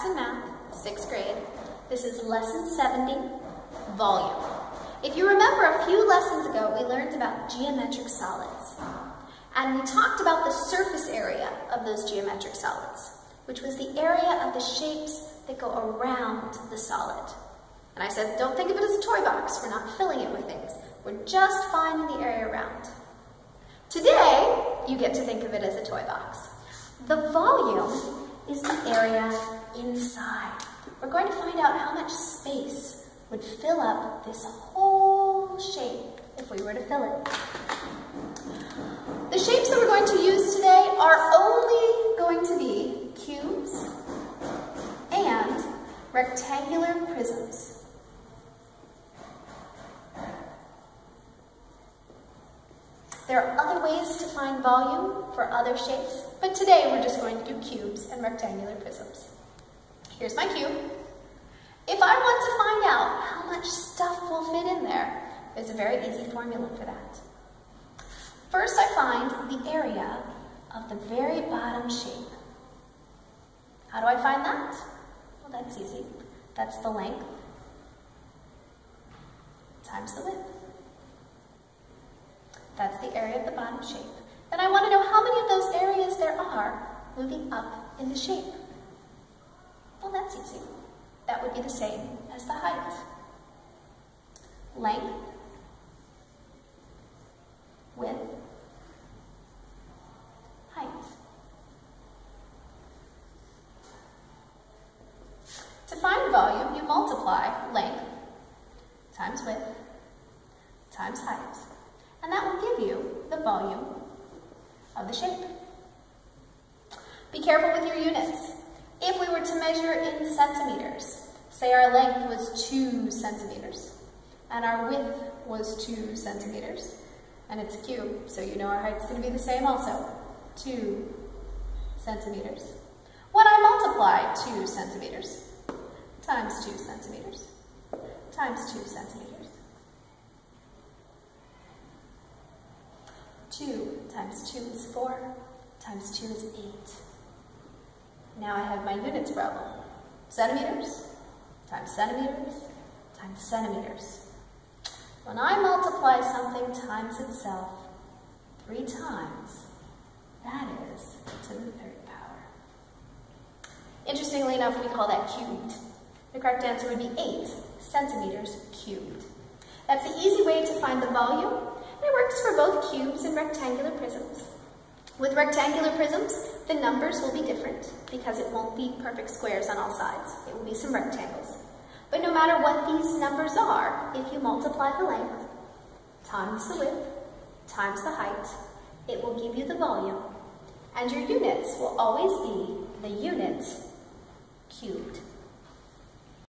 in Math, 6th grade. This is Lesson 70, Volume. If you remember, a few lessons ago, we learned about geometric solids. And we talked about the surface area of those geometric solids, which was the area of the shapes that go around the solid. And I said, don't think of it as a toy box. We're not filling it with things. We're just finding the area around. Today, you get to think of it as a toy box. The volume is the area inside. We're going to find out how much space would fill up this whole shape if we were to fill it. The shapes that we're going to use today are only going to be cubes and rectangular prisms. There are other ways to find volume for other shapes, but today we're just going to do cubes and rectangular prisms. Here's my cube. If I want to find out how much stuff will fit in there, there's a very easy formula for that. First, I find the area of the very bottom shape. How do I find that? Well, that's easy. That's the length times the width. That's the area of the bottom shape. Then I want to know how many of those areas there are moving up in the shape. Well, that's easy. That would be the same as the height. Length, width, height. To find volume, you multiply length times width times height. And that will give you the volume of the shape. Be careful with your units. If we were to measure in centimeters, say our length was 2 centimeters, and our width was 2 centimeters, and it's a cube, so you know our height's going to be the same also, 2 centimeters. When I multiply 2 centimeters times 2 centimeters times 2 centimeters, 2 times 2 is 4, times 2 is 8. Now I have my units problem. Centimeters times centimeters times centimeters. When I multiply something times itself 3 times, that is to the 3rd power. Interestingly enough, we call that cubed. The correct answer would be 8 centimeters cubed. That's the easy way to find the volume. It works for both cubes and rectangular prisms. With rectangular prisms, the numbers will be different because it won't be perfect squares on all sides. It will be some rectangles. But no matter what these numbers are, if you multiply the length times the width times the height, it will give you the volume. And your units will always be the unit